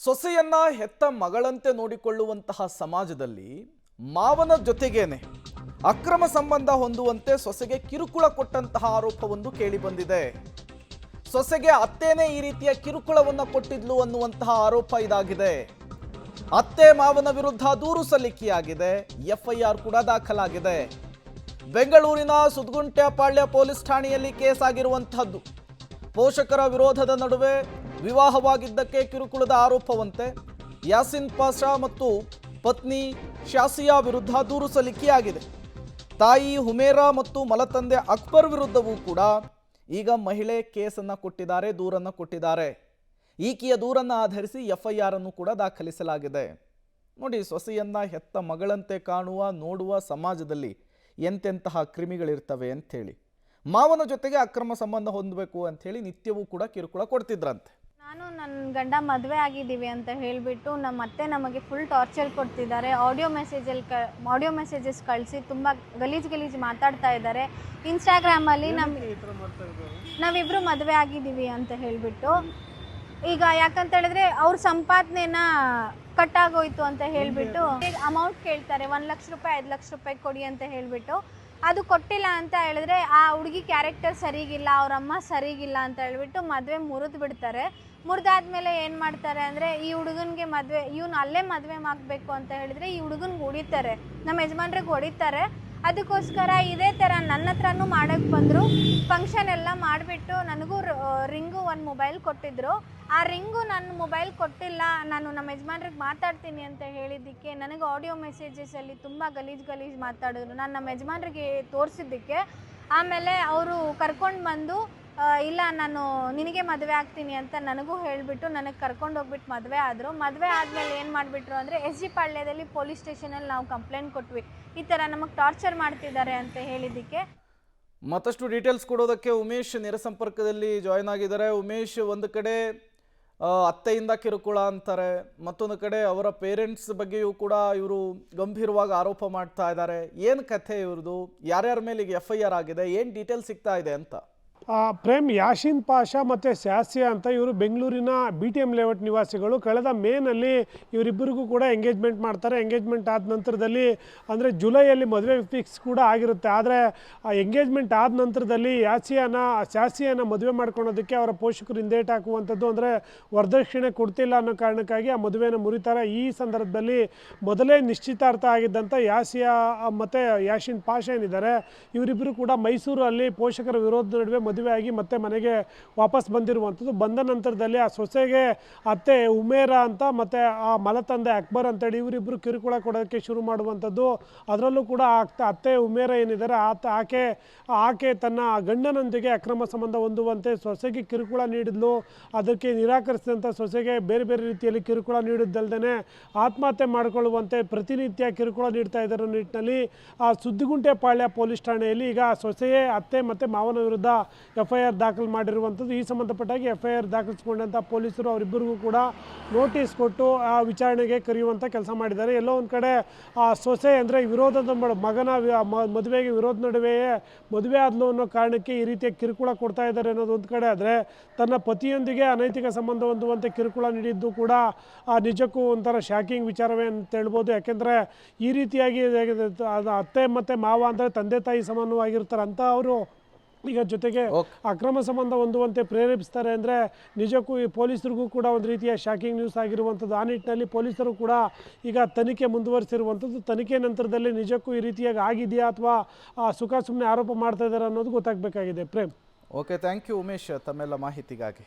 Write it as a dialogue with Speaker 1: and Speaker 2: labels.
Speaker 1: ಸೊಸೆಯನ್ನ ಹೆತ್ತ ಮಗಳಂತೆ ನೋಡಿಕೊಳ್ಳುವಂತಹ ಸಮಾಜದಲ್ಲಿ ಮಾವನ ಜೊತೆಗೇನೆ ಅಕ್ರಮ ಸಂಬಂಧ ಹೊಂದುವಂತೆ ಸೊಸೆಗೆ ಕಿರುಕುಳ ಕೊಟ್ಟಂತಹ ಆರೋಪವೊಂದು ಕೇಳಿ ಬಂದಿದೆ. ಸೊಸೆಗೆ ಅತ್ತೇನೆ ಈ ರೀತಿಯ ಕಿರುಕುಳವನ್ನ ಕೊಟ್ಟಿದ್ಲು ಅನ್ನುವಂತಹ ಆರೋಪ ಇದಾಗಿದೆ. ಅತ್ತೆ ಮಾವನ ವಿರುದ್ಧ ದೂರು ಸಲ್ಲಿಕೆಯಾಗಿದೆ. ಎಫ್ಐಆರ್ ಕೂಡ ದಾಖಲಾಗಿದೆ. ಬೆಂಗಳೂರಿನ ಸುದ್ಗುಂಟೆಪಾಳ್ಯ ಪೊಲೀಸ್ ಠಾಣೆಯಲ್ಲಿ ಕೇಸ್ ಆಗಿರುವಂತಹದ್ದು. ಪೋಷಕರ ವಿರೋಧದ ನಡುವೆ ವಿವಾಹವಾಗಿದ್ದಕ್ಕೆ ಕಿರುಕುಳದ ಆರೋಪವಂತೆ ಯಾಸಿನ್ ಪಾಷಾ ಮತ್ತು ಪತ್ನಿ ಶಾಸಿಯಾ ವಿರುದ್ಧ ದೂರು ಸಲ್ಲಿಕೆಯಾಗಿದೆ. ತಾಯಿ ಹುಮೇರಾ ಮತ್ತು ಮಲತಂದೆ ಅಕ್ಬರ್ ವಿರುದ್ಧವೂ ಕೂಡ ಈಗ ಮಹಿಳೆ ಕೇಸನ್ನು ಕೊಟ್ಟಿದ್ದಾರೆ, ದೂರನ್ನು ಕೊಟ್ಟಿದ್ದಾರೆ. ಈಕೆಯ ದೂರನ್ನು ಆಧರಿಸಿ ಎಫ್ಐಆರ್ ಅನ್ನು ಕೂಡ ದಾಖಲಿಸಲಾಗಿದೆ. ನೋಡಿ, ಸೊಸೆಯನ್ನ ಹೆತ್ತ ಮಗಳಂತೆ ಕಾಣುವ ನೋಡುವ ಸಮಾಜದಲ್ಲಿ ಎಂತೆಂತಹ ಕ್ರಿಮಿಗಳಿರ್ತವೆ ಅಂಥೇಳಿ ಮಾವನ ಜೊತೆಗೆ ಅಕ್ರಮ ಸಂಬಂಧ ಹೊಂದಬೇಕು ಅಂಥೇಳಿ ನಿತ್ಯವೂ ಕೂಡ ಕಿರುಕುಳ ಕೊಡ್ತಿದ್ರಂತೆ.
Speaker 2: ನಾನು ನನ್ನ ಗಂಡ ಮದುವೆ ಆಗಿದ್ದೀವಿ ಅಂತ ಹೇಳಿಬಿಟ್ಟು ನಮ್ಮ ಅತ್ತೆ ನಮಗೆ ಫುಲ್ ಟಾರ್ಚರ್ ಕೊಡ್ತಿದ್ದಾರೆ. ಆಡಿಯೋ ಮೆಸೇಜಸ್ ಕಳಿಸಿ ತುಂಬ ಗಲೀಜು ಮಾತಾಡ್ತಾ ಇದ್ದಾರೆ. ಇನ್ಸ್ಟಾಗ್ರಾಮಲ್ಲಿ ನಾವಿಬ್ಬರು ಮದುವೆ ಆಗಿದ್ದೀವಿ ಅಂತ ಹೇಳಿಬಿಟ್ಟು ಈಗ ಯಾಕಂತ ಹೇಳಿದ್ರೆ ಅವ್ರ ಸಂಪಾದನೆನ ಕಟ್ಟಾಗೋಯ್ತು ಅಂತ ಹೇಳಿಬಿಟ್ಟು ಅಮೌಂಟ್ ಕೇಳ್ತಾರೆ. 1 ಲಕ್ಷ ರೂಪಾಯಿ 5 ಲಕ್ಷ ರೂಪಾಯಿ ಕೊಡಿ ಅಂತ ಹೇಳಿಬಿಟ್ಟು ಅದು ಕೊಟ್ಟಿಲ್ಲ ಅಂತ ಹೇಳಿದ್ರೆ ಆ ಹುಡುಗಿ ಕ್ಯಾರೆಕ್ಟರ್ ಸರಿಗಿಲ್ಲ, ಅವ್ರ ಅಮ್ಮ ಸರಿಗಿಲ್ಲ ಅಂತ ಹೇಳ್ಬಿಟ್ಟು ಮದುವೆ ಮುರಿದು ಬಿಡ್ತಾರೆ. ಮುರಿದಾದ್ಮೇಲೆ ಏನು ಮಾಡ್ತಾರೆ ಅಂದರೆ ಈ ಹುಡುಗನಿಗೆ ಮದುವೆ ಇವನು ಅಲ್ಲೇ ಮದುವೆ ಮಾಡಬೇಕು ಅಂತ ಹೇಳಿದ್ರೆ ಈ ಹುಡುಗನಿಗೆ ಹೊಡಿತಾರೆ, ನಮ್ಮ ಯಜಮಾನ್ರಿಗೆ ಹೊಡಿತಾರೆ. ಅದಕ್ಕೋಸ್ಕರ ಇದೇ ಥರ ನನ್ನ ಹತ್ರನೂ ಮಾಡೋಕ್ಕೆ ಬಂದರು. ಫಂಕ್ಷನ್ ಎಲ್ಲ ಮಾಡಿಬಿಟ್ಟು ನನಗೂ ರಿಂಗು ಒಂದು ಮೊಬೈಲ್ ಕೊಟ್ಟಿದ್ದರು. ಆ ರಿಂಗು ನನ್ನ ಮೊಬೈಲ್ ಕೊಟ್ಟಿಲ್ಲ, ನಾನು ನಮ್ಮ ಯಜಮಾನ್ರಿಗೆ ಮಾತಾಡ್ತೀನಿ ಅಂತ ಹೇಳಿದ್ದಕ್ಕೆ ನನಗೆ ಆಡಿಯೋ ಮೆಸೇಜಸಲ್ಲಿ ತುಂಬ ಗಲೀಜು ಮಾತಾಡಿದ್ರು. ನಾನು ನಮ್ಮ ಯಜಮಾನ್ರಿಗೆ ತೋರಿಸಿದ್ದಕ್ಕೆ ಆಮೇಲೆ ಅವರು ಕರ್ಕೊಂಡು ಬಂದು ಇಲ್ಲ ನಾನು ನಿನಗೆ ಮದುವೆ ಆಗ್ತೀನಿ ಅಂತ ನನಗೂ ಹೇಳಿಬಿಟ್ಟು ನನಗೆ ಕರ್ಕೊಂಡು ಹೋಗ್ಬಿಟ್ಟು ಮದುವೆ ಆದರು. ಮದುವೆ ಆದಮೇಲೆ ಏನು ಮಾಡಿಬಿಟ್ರು ಅಂದರೆ SG ಪಾಳ್ಯದಲ್ಲಿ ಪೊಲೀಸ್ ಸ್ಟೇಷನಲ್ಲಿ ನಾವು ಕಂಪ್ಲೇಂಟ್ ಕೊಟ್ವಿ, ಈ ಥರ ನಮಗೆ ಟಾರ್ಚರ್ ಮಾಡ್ತಿದ್ದಾರೆ ಅಂತ ಹೇಳಿದ್ದಕ್ಕೆ.
Speaker 1: ಮತ್ತಷ್ಟು ಡೀಟೇಲ್ಸ್ ಕೊಡೋದಕ್ಕೆ ಉಮೇಶ್ ನೇರ ಸಂಪರ್ಕದಲ್ಲಿ ಜಾಯ್ನ್ ಆಗಿದ್ದಾರೆ. ಉಮೇಶ್, ಒಂದು ಕಡೆ ಅತ್ತೆಯಿಂದ ಕಿರುಕುಳ ಅಂತಾರೆ, ಮತ್ತೊಂದು ಕಡೆ ಅವರ ಪೇರೆಂಟ್ಸ್ ಬಗ್ಗೆಯೂ ಕೂಡ ಇವರು ಗಂಭೀರವಾಗಿ ಆರೋಪ ಮಾಡ್ತಾ ಇದ್ದಾರೆ. ಏನು ಕಥೆ ಇವ್ರದ್ದು? ಯಾರ್ಯಾರ ಮೇಲೆ ಈಗ FIR ಆಗಿದೆ? ಏನು ಡೀಟೇಲ್ಸ್ ಸಿಗ್ತಾ ಇದೆ ಅಂತ?
Speaker 3: ಪ್ರೇಮ್, ಯಾಸಿನ್ ಪಾಷಾ ಮತ್ತು ಶಾಸಿಯಾ ಅಂತ ಇವರು ಬೆಂಗಳೂರಿನ BTM ಲೇಔಟ್ ನಿವಾಸಿಗಳು. ಕಳೆದ ಮೇನಲ್ಲಿ ಇವರಿಬ್ಬರಿಗೂ ಕೂಡ ಎಂಗೇಜ್ಮೆಂಟ್ ಮಾಡ್ತಾರೆ. ಎಂಗೇಜ್ಮೆಂಟ್ ಆದ ನಂತರದಲ್ಲಿ ಅಂದರೆ ಜುಲೈಯಲ್ಲಿ ಮದುವೆ ಫಿಕ್ಸ್ ಕೂಡ ಆಗಿರುತ್ತೆ. ಆದರೆ ಆ ಎಂಗೇಜ್ಮೆಂಟ್ ಆದ ನಂತರದಲ್ಲಿ ಶಾಸಿಯಾನ ಮದುವೆ ಮಾಡ್ಕೊಳೋದಕ್ಕೆ ಅವರ ಪೋಷಕರು ಹಿಂದೇಟು ಹಾಕುವಂಥದ್ದು, ಅಂದರೆ ವರದಕ್ಷಿಣೆ ಕೊಡ್ತಿಲ್ಲ ಅನ್ನೋ ಕಾರಣಕ್ಕಾಗಿ ಆ ಮದುವೆನ ಮುರಿತಾರೆ. ಈ ಸಂದರ್ಭದಲ್ಲಿ ಮೊದಲೇ ನಿಶ್ಚಿತಾರ್ಥ ಆಗಿದ್ದಂಥ ಯಾಸಿಯಾ ಮತ್ತು ಯಾಸಿನ್ ಪಾಷಾ ಏನಿದ್ದಾರೆ ಇವರಿಬ್ಬರು ಕೂಡ ಮೈಸೂರಲ್ಲಿ ಪೋಷಕರ ವಿರೋಧದ ನಡುವೆ ಮದುವೆ ಆಗಿ ಮತ್ತೆ ಮನೆಗೆ ವಾಪಸ್ ಬಂದಿರುವಂಥದ್ದು. ಬಂದ ನಂತರದಲ್ಲಿ ಆ ಸೊಸೆಗೆ ಅತ್ತೆ ಉಮೇರಾ ಅಂತ ಮತ್ತು ಆ ಮಲತಂದೆ ಅಕ್ಬರ್ ಅಂತೇಳಿ ಇವರಿಬ್ಬರು ಕಿರುಕುಳ ಕೊಡೋಕ್ಕೆ ಶುರು ಮಾಡುವಂಥದ್ದು. ಅದರಲ್ಲೂ ಕೂಡ ಅತ್ತೆ ಉಮೇರಾ ಏನಿದ್ದಾರೆ ಆಕೆ ತನ್ನ ಗಂಡನೊಂದಿಗೆ ಅಕ್ರಮ ಸಂಬಂಧ ಹೊಂದುವಂತೆ ಸೊಸೆಗೆ ಕಿರುಕುಳ ನೀಡಿದ್ಲು. ಅದಕ್ಕೆ ನಿರಾಕರಿಸಿದಂಥ ಸೊಸೆಗೆ ಬೇರೆ ಬೇರೆ ರೀತಿಯಲ್ಲಿ ಕಿರುಕುಳ ನೀಡಿದ್ದಲ್ದೇ ಆತ್ಮಹತ್ಯೆ ಮಾಡಿಕೊಳ್ಳುವಂತೆ ಪ್ರತಿನಿತ್ಯ ಕಿರುಕುಳ ನೀಡ್ತಾ ಇದ್ದರ ನಿಟ್ಟಿನಲ್ಲಿ ಆ ಸುದ್ದಿಗುಂಟೆಪಾಳ್ಯ ಪೊಲೀಸ್ ಠಾಣೆಯಲ್ಲಿ ಈಗ ಸೊಸೆಯೇ ಅತ್ತೆ ಮತ್ತು ಮಾವನ ವಿರುದ್ಧ FIR ದಾಖಲು ಮಾಡಿರುವಂಥದ್ದು. ಈ ಸಂಬಂಧಪಟ್ಟಾಗಿ FIR ದಾಖಲಿಸಿಕೊಂಡಂಥ ಪೊಲೀಸರು ಅವರಿಬ್ಬರಿಗೂ ಕೂಡ ನೋಟಿಸ್ ಕೊಟ್ಟು ಆ ವಿಚಾರಣೆಗೆ ಕರೆಯುವಂಥ ಕೆಲಸ ಮಾಡಿದ್ದಾರೆ. ಎಲ್ಲೋ ಒಂದು ಕಡೆ ಆ ಸೊಸೆ ಅಂದರೆ ವಿರೋಧದ ಮಗನ ಮದುವೆಗೆ ವಿರೋಧ ನಡುವೆಯೇ ಮದುವೆ ಆದಲು ಅನ್ನೋ ಕಾರಣಕ್ಕೆ ಈ ರೀತಿಯ ಕಿರುಕುಳ ಕೊಡ್ತಾ ಇದ್ದಾರೆ ಅನ್ನೋದು ಒಂದು ಕಡೆ. ಆದರೆ ತನ್ನ ಪತಿಯೊಂದಿಗೆ ಅನೈತಿಕ ಸಂಬಂಧ ಹೊಂದುವಂತೆ ಕಿರುಕುಳ ನೀಡಿದ್ದು ಕೂಡ ನಿಜಕ್ಕೂ ಒಂಥರ ಶಾಕಿಂಗ್ ವಿಚಾರವೇ ಅಂತ ಹೇಳ್ಬೋದು. ಯಾಕೆಂದರೆ ಈ ರೀತಿಯಾಗಿ ಅತ್ತೆ ಮತ್ತು ಮಾವ ಅಂದರೆ ತಂದೆ ತಾಯಿ ಸಮಾನವಾಗಿರ್ತಾರೆ ಅಂತ ಅವರು ಈಗ ಜೊತೆಗೆ ಅಕ್ರಮ ಸಂಬಂಧ ಹೊಂದುವಂತೆ ಪ್ರೇರೇಪಿಸ್ತಾರೆ ಅಂದರೆ ನಿಜಕ್ಕೂ ಈ ಪೊಲೀಸರಿಗೂ ಕೂಡ ಒಂದು ರೀತಿಯ ಶಾಕಿಂಗ್ ನ್ಯೂಸ್ ಆಗಿರುವಂಥದ್ದು. ಆ ನಿಟ್ಟಿನಲ್ಲಿ ಪೊಲೀಸರು ಕೂಡ ಈಗ ತನಿಖೆ ಮುಂದುವರಿಸಿರುವಂಥದ್ದು. ತನಿಖೆ ನಂತರದಲ್ಲಿ ನಿಜಕ್ಕೂ ಈ ರೀತಿಯಾಗಿ ಆಗಿದೆಯಾ ಅಥವಾ ಸುಮ್ಮನೆ ಆರೋಪ ಮಾಡ್ತಾ ಇದ್ದಾರೆ ಅನ್ನೋದು ಗೊತ್ತಾಗಬೇಕಾಗಿದೆ. Prem,
Speaker 1: okay, thank you Umesh ತಮ್ಮೆಲ್ಲ ಮಾಹಿತಿಗಾಗಿ.